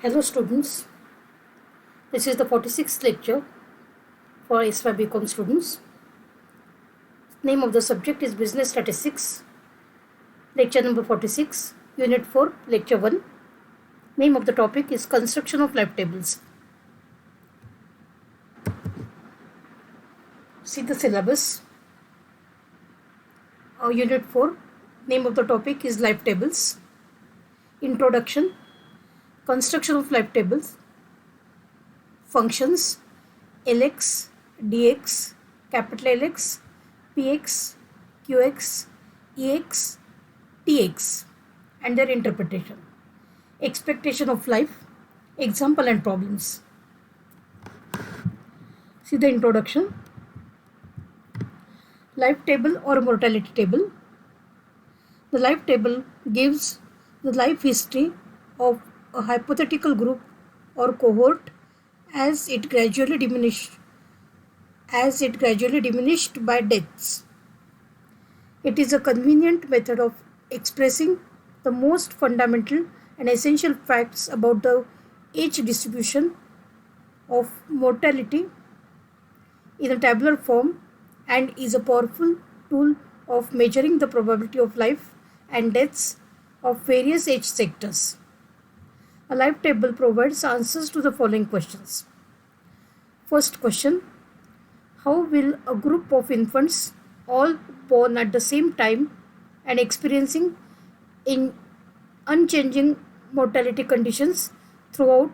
Hello students, this is the 46th lecture for SY BCom students. Name of the subject is Business Statistics, lecture number 46, unit 4, lecture 1. Name of the topic is Construction of Life Tables. See the syllabus. Unit 4, name of the topic is Life Tables. Introduction, Construction of Life Tables, Functions, LX, DX, capital LX, PX, QX, EX, TX, and their interpretation. Expectation of life, example and problems. See the introduction. Life table or mortality table. The life table gives the life history of a hypothetical group or cohort as it gradually diminished by deaths. It is a convenient method of expressing the most fundamental and essential facts about the age distribution of mortality in a tabular form and is a powerful tool of measuring the probability of life and deaths of various age sectors. A life table provides answers to the following questions. First question, how will a group of infants all born at the same time and experiencing in unchanging mortality conditions throughout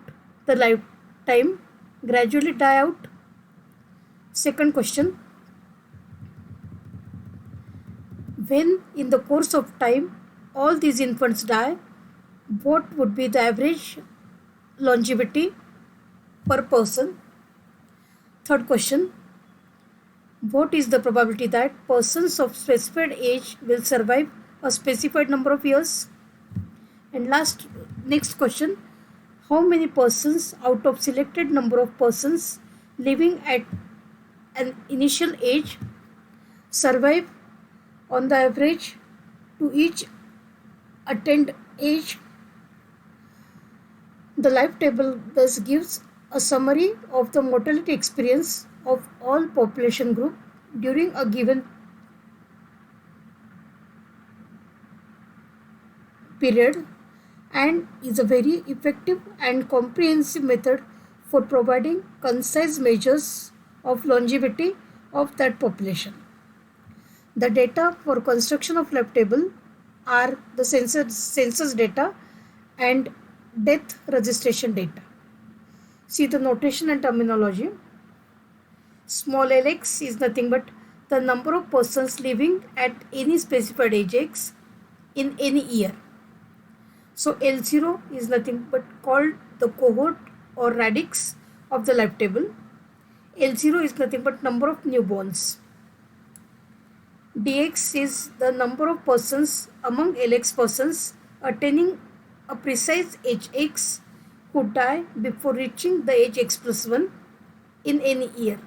the lifetime gradually die out? Second question, when in the course of time all these infants die, what would be the average longevity per person? Third question, what is the probability that persons of specified age will survive a specified number of years? And next question, how many persons out of selected number of persons living at an initial age survive on the average to each attained age? The life table thus gives a summary of the mortality experience of all population group during a given period and is a very effective and comprehensive method for providing concise measures of longevity of that population. The data for construction of life table are the census data and death registration data. See the notation and terminology. Small lx is nothing but the number of persons living at any specified age x in any year. So L0 is nothing but called the cohort or radix of the life table. L0 is nothing but number of newborns. Dx is the number of persons among Lx persons attaining a precise age x who die before reaching the age x plus 1 in any year.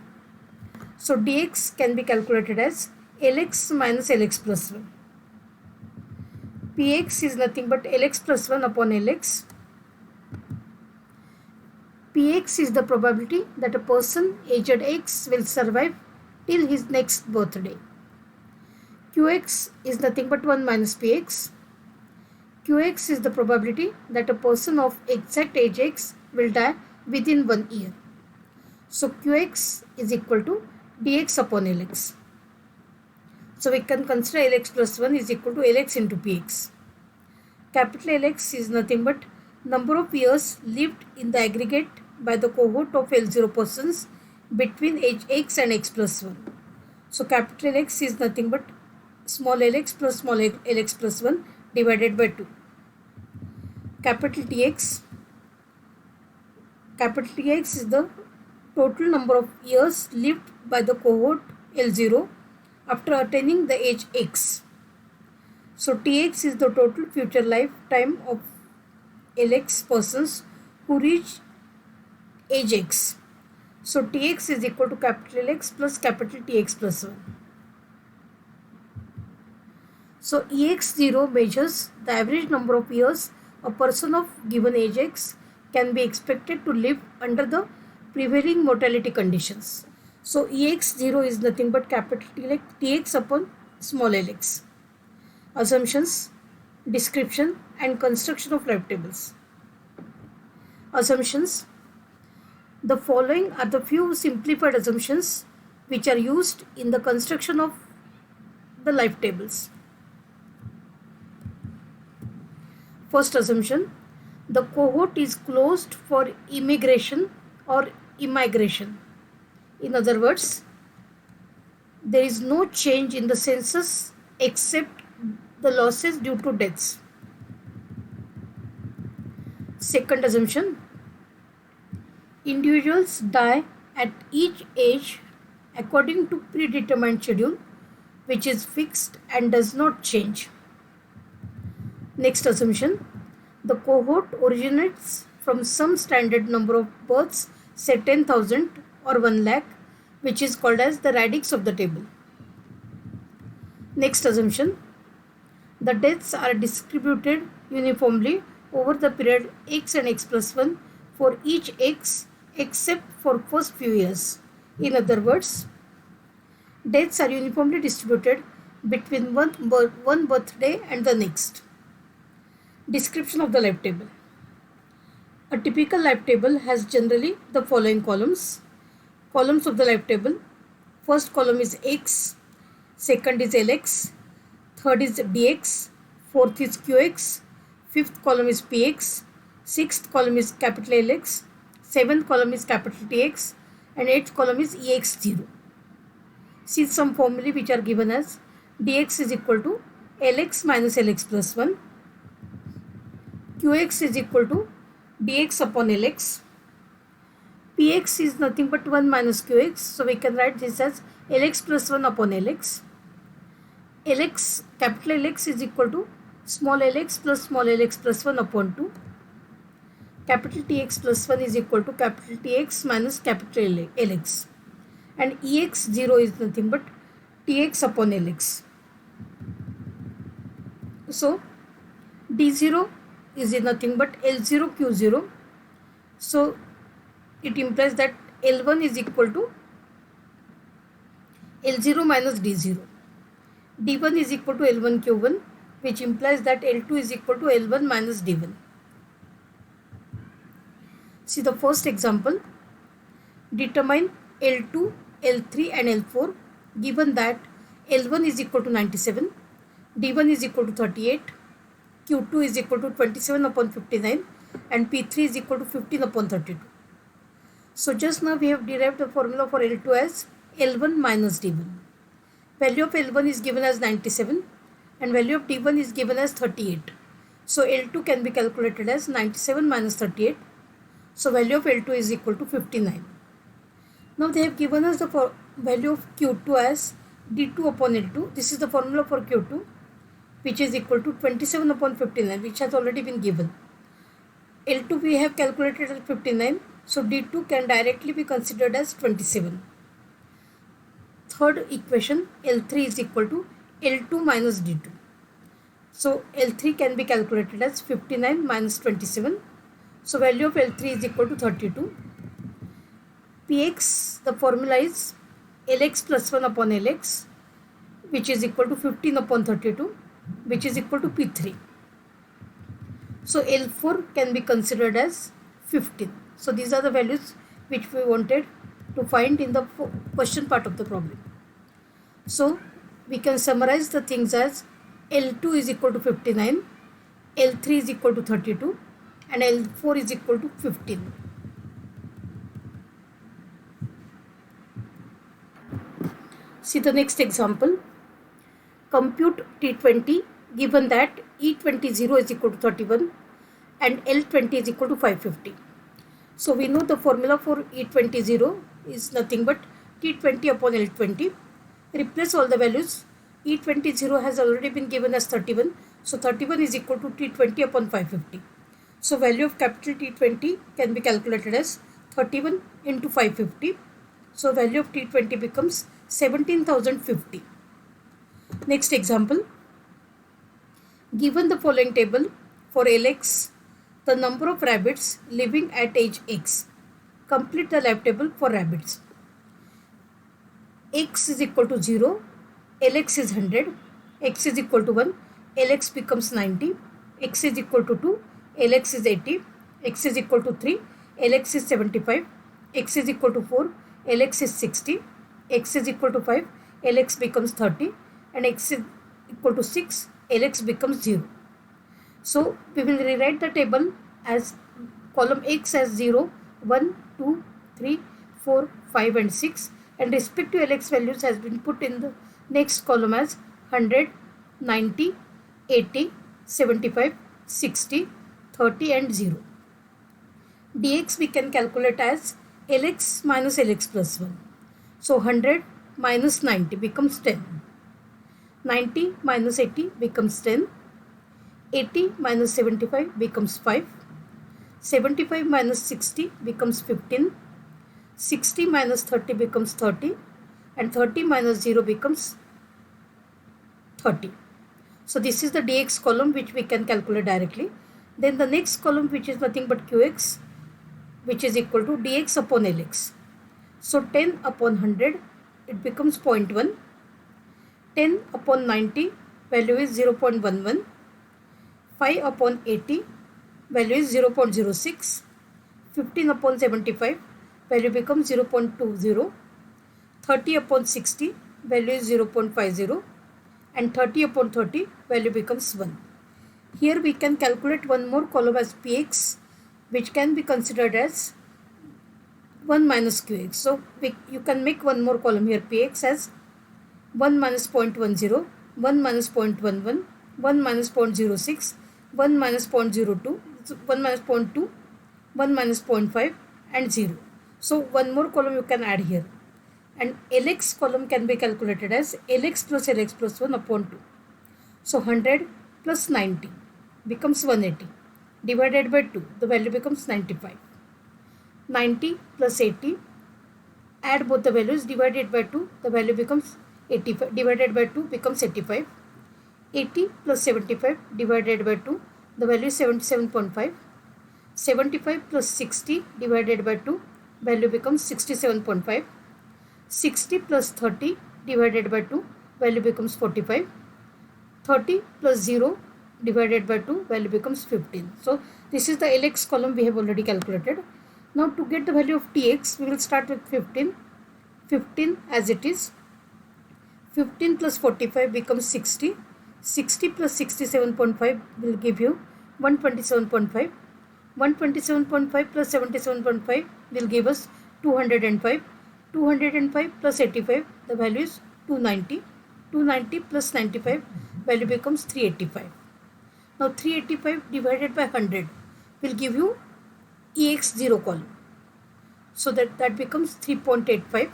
So dx can be calculated as Lx minus Lx plus 1. Px is nothing but Lx plus 1 upon Lx. Px is the probability that a person aged x will survive till his next birthday. Qx is nothing but 1 minus Px. Qx is the probability that a person of exact age x will die within 1 year. So Qx is equal to dx upon Lx. So we can consider Lx plus 1 is equal to Lx into Px. Capital Lx is nothing but number of years lived in the aggregate by the cohort of L0 persons between age x and x plus 1. So capital X is nothing but small lx plus small lx plus 1 divided by 2. Capital Tx is the total number of years lived by the cohort L0 after attaining the age x. So Tx is the total future lifetime of Lx persons who reach age x. So Tx is equal to capital X plus capital Tx plus 1. So EX0 measures the average number of years a person of given age x can be expected to live under the prevailing mortality conditions. So EX0 is nothing but capital Tx upon small lx. Assumptions, description and construction of life tables. Assumptions. The following are the few simplified assumptions which are used in the construction of the life tables. First assumption, the cohort is closed for immigration or immigration. In other words, there is no change in the census except the losses due to deaths. Second assumption, individuals die at each age according to predetermined schedule which is fixed and does not change. Next assumption, the cohort originates from some standard number of births, say 10,000 or 1 lakh, which is called as the radix of the table. Next assumption, the deaths are distributed uniformly over the period x and x plus 1 for each x except for first few years. In other words, deaths are uniformly distributed between one birthday and the next. Description of the life table. A typical life table has generally the following columns. Columns of the life table. First column is x, second is lx, third is dx, fourth is qx, fifth column is px, sixth column is capital Lx, seventh column is capital Tx, and eighth column is ex0. See some formulae which are given as dx is equal to lx minus lx plus 1, qx is equal to dx upon lx, px is nothing but 1 minus qx, so we can write this as lx plus 1 upon lx, lx capital Lx is equal to small lx plus 1 upon 2, capital Tx plus 1 is equal to capital Tx minus capital Lx, and ex0 is nothing but Tx upon Lx. So d0 is nothing but L0 Q0. So it implies that L1 is equal to L0 minus D0. D1 is equal to L1 Q1, which implies that L2 is equal to L1 minus D1. See the first example. Determine L2, L3 and L4 given that L1 is equal to 97, D1 is equal to 38, Q2 is equal to 27 upon 59 and P3 is equal to 15 upon 32. So just now we have derived the formula for L2 as L1 minus D1. Value of L1 is given as 97 and value of D1 is given as 38. So L2 can be calculated as 97 minus 38. So value of L2 is equal to 59. Now they have given us the value of Q2 as D2 upon L2. This is the formula for Q2, which is equal to 27 upon 59, which has already been given. L2 we have calculated as 59, so D2 can directly be considered as 27. Third equation, L3 is equal to L2 minus D2. So L3 can be calculated as 59 minus 27. So value of L3 is equal to 32. Px, the formula is Lx plus 1 upon Lx, which is equal to 15 upon 32, which is equal to P3. So L4 can be considered as 15. So these are the values which we wanted to find in the question part of the problem. So we can summarize the things as L2 is equal to 59, L3 is equal to 32 and L4 is equal to 15. See the next example. Compute T20 given that E20 is equal to 31 and L20 is equal to 550. So we know the formula for E20 is nothing but T20 upon L20. Replace all the values. E20 has already been given as 31. So 31 is equal to T20 upon 550. So value of capital T20 can be calculated as 31 into 550. So value of T20 becomes 17,050. Next example. Given the following table for Lx the number of rabbits living at age x. Complete the life table for rabbits. X is equal to 0, Lx is 100, x is equal to 1, Lx becomes 90, x is equal to 2, Lx is 80, x is equal to 3, Lx is 75, x is equal to 4, Lx is 60, x is equal to 5, Lx becomes 30, and x is equal to 6, Lx becomes 0. So we will rewrite the table as column x as 0, 1, 2, 3, 4, 5 and 6, and respective Lx values has been put in the next column as 100, 90, 80, 75, 60, 30 and 0. Dx we can calculate as Lx minus Lx plus 1. So 100 minus 90 becomes 10. 90 minus 80 becomes 10. 80 minus 75 becomes 5. 75 minus 60 becomes 15. 60 minus 30 becomes 30. And 30 minus 0 becomes 30. So this is the dx column which we can calculate directly. Then the next column, which is nothing but qx, which is equal to dx upon lx. So 10 upon 100, it becomes 0.1. 10 upon 90, value is 0.11. 5 upon 80, value is 0.06. 15 upon 75, value becomes 0.20. 30 upon 60, value is 0.50. And 30 upon 30, value becomes 1. Here we can calculate one more column as px, which can be considered as 1 minus qx. So you can make one more column here, px as 1 minus 0.10, 1 minus 0.11, 1 minus 0.06, 1 minus 0.02, 1 minus 0.2, 1 minus 0.5 and 0. So one more column you can add here. And Lx column can be calculated as Lx plus 1 upon 2. So 100 plus 90 becomes 180. Divided by 2, the value becomes 95. 90 plus 80, add both the values, divided by 2, the value becomes 85. Divided by 2 becomes 85. 80 plus 75 divided by 2, the value is 77.5. 75 plus 60 divided by 2, value becomes 67.5. 60 plus 30 divided by 2, value becomes 45. 30 plus 0 divided by 2, value becomes 15. So this is the Lx column we have already calculated. Now to get the value of Tx, we will start with 15. 15 as it is. 15 plus 45 becomes 60. 60 plus 67.5 will give you 127.5. 127.5 plus 77.5 will give us 205. 205 plus 85, the value is 290. 290 plus 95, value becomes 385. Now 385 divided by 100 will give you Ex0 column. So that becomes 3.85.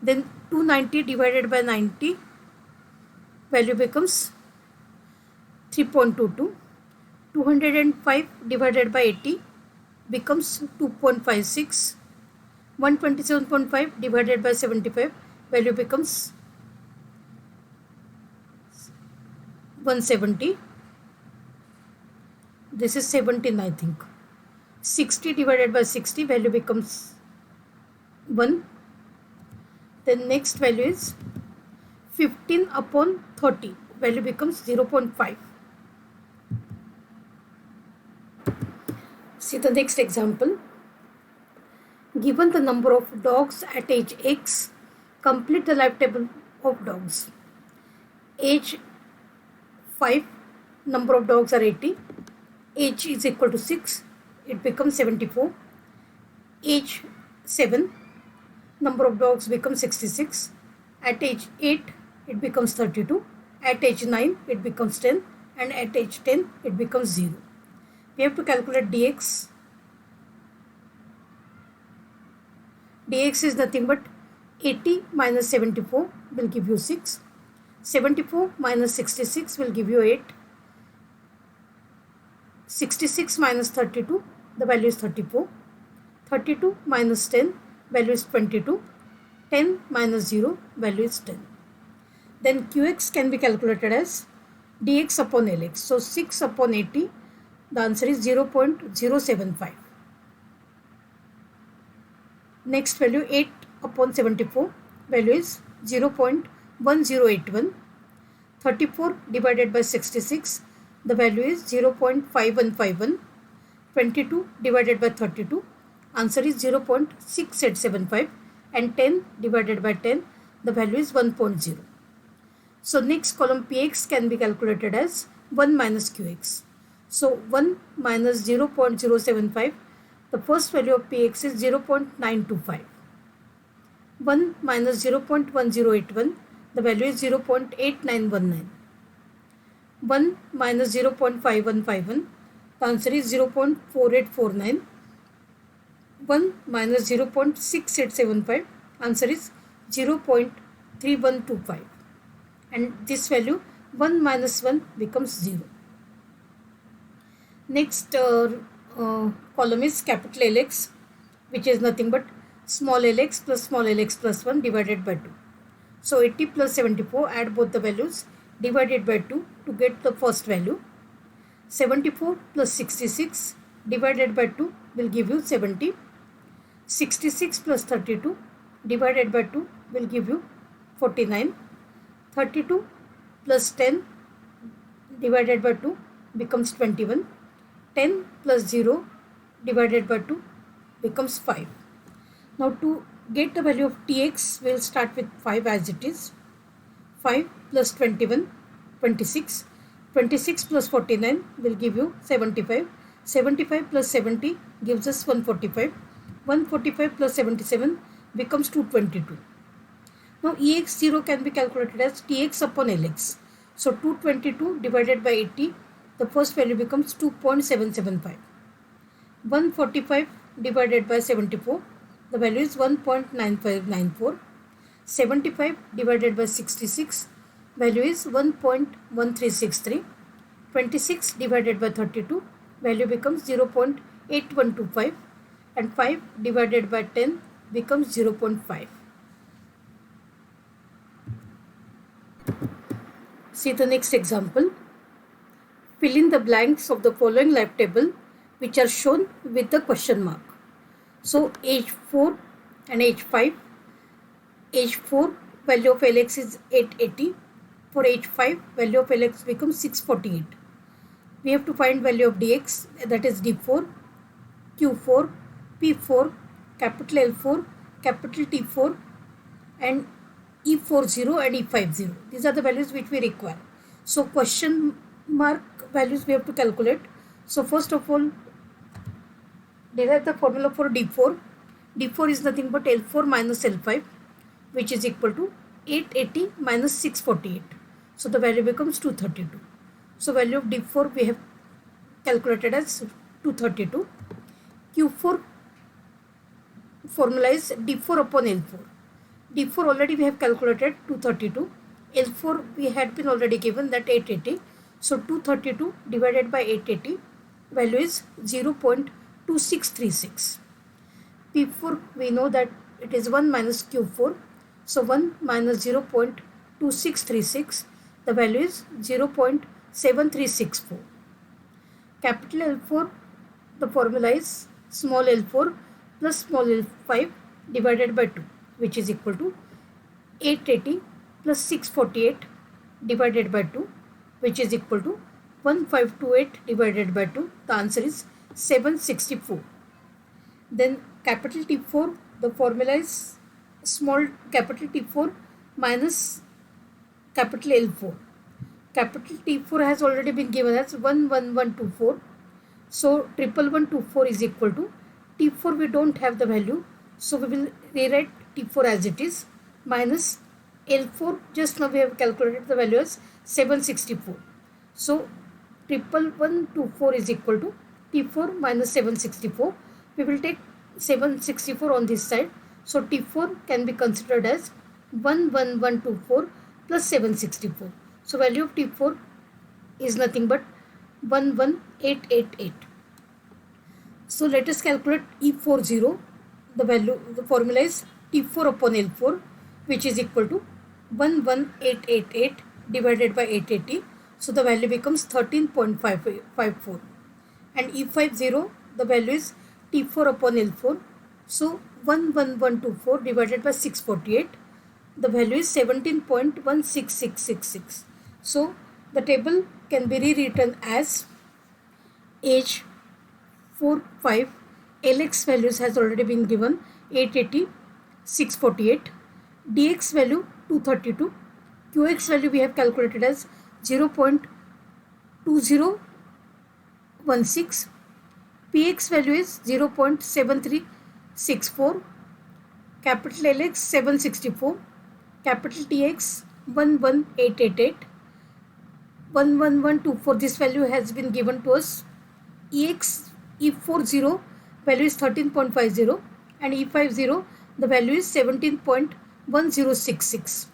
Then 290 divided by 90, value becomes 3.22. 205 divided by 80 becomes 2.56. 127.5 divided by 75, value becomes 170. This is 17, I think. 60 divided by 60, value becomes 1. Then next value is 15 upon 30, value becomes 0.5. See the next example. Given the number of dogs at age x, complete the life table of dogs. Age 5, number of dogs are 80. Age is equal to 6, it becomes 74. Age 7, number of dogs becomes 66. At age 8, it becomes 32. At age 9, it becomes 10. And at age 10, it becomes 0. We have to calculate dx. Dx is nothing but 80 minus 74 will give you 6. 74 minus 66 will give you 8. 66 minus 32, the value is 34. 32 minus 10 value is 22. 10 minus 0, value is 10. Then Qx can be calculated as dx upon Lx. So 6 upon 80, the answer is 0.075. Next value 8 upon 74, value is 0.1081. 34 divided by 66, the value is 0.5151. 22 divided by 32, answer is 0.6875, and 10 divided by 10, the value is 1.0. So next column Px can be calculated as 1 minus Qx. So 1 minus 0.075, the first value of Px is 0.925. 1 minus 0.1081, the value is 0.8919. 1 minus 0.5151, the answer is 0.4849. 1 minus 0.6875, answer is 0.3125. And this value 1 minus 1 becomes 0. Next column is capital Lx, which is nothing but small lx plus 1 divided by 2. So 80 plus 74, add both the values, divided by 2 to get the first value. 74 plus 66 divided by 2 will give you 70. 66 plus 32 divided by 2 will give you 49. 32 plus 10 divided by 2 becomes 21. 10 plus 0 divided by 2 becomes 5. Now to get the value of Tx, we will start with 5 as it is. 5 plus 21, 26. 26 plus 49 will give you 75. 75 plus 70 gives us 145. 145 plus 77 becomes 222. Now Ex0 can be calculated as Tx upon Lx. So 222 divided by 80, the first value becomes 2.775. 145 divided by 74, the value is 1.9594. 75 divided by 66, value is 1.1363. 26 divided by 32, value becomes 0.8125, and 5 divided by 10 becomes 0.5. See the next example. Fill in the blanks of the following life table which are shown with the question mark. So age 4 and age 5. Age 4, value of Lx is 880. For age 5, value of Lx becomes 648. We have to find value of dx, that is d4, q4, p4, capital L4, capital T4, and E40 and E50. These are the values which we require. So question mark values we have to calculate. So first of all, derive the formula for D4. D4 is nothing but L4 minus L5, which is equal to 880 minus 648. So the value becomes 232. So value of D4 we have calculated as 232. Q4 formula is D4 upon L4. D4 already we have calculated 232. L4 we had been already given that 880. So 232 divided by 880, value is 0.2636. P4 we know that it is 1 minus Q4. So 1 minus 0.2636, the value is 0.7364. Capital L4, the formula is small l4 plus small l5 divided by 2, which is equal to 880 plus 648 divided by 2, which is equal to 1528 divided by 2. The answer is 764. Then capital T4, the formula is small capital T4 minus capital L4. Capital T4 has already been given as 11124. So 1124 is equal to T4, we don't have the value. So we will rewrite T4 as it is minus L4. Just now we have calculated the value as 764. So 1124 is equal to T4 minus 764. We will take 764 on this side. So T4 can be considered as 11124 plus 764. So value of T4 is nothing but 11888. So let us calculate E40. the formula is T4 upon L4, which is equal to 11888 divided by 880. So the value becomes 13.554. And E50, the value is T4 upon L4. So 11124 divided by 648, the value is 17.16666. So the table can be rewritten as age 45, LX values has already been given 880, 648, DX value 232, QX value we have calculated as 0.2016, PX value is 0.7364, capital LX 764, capital TX 11888, 11124, this value has been given to us. E40 value is 13.50 and E50 the value is 17.1066.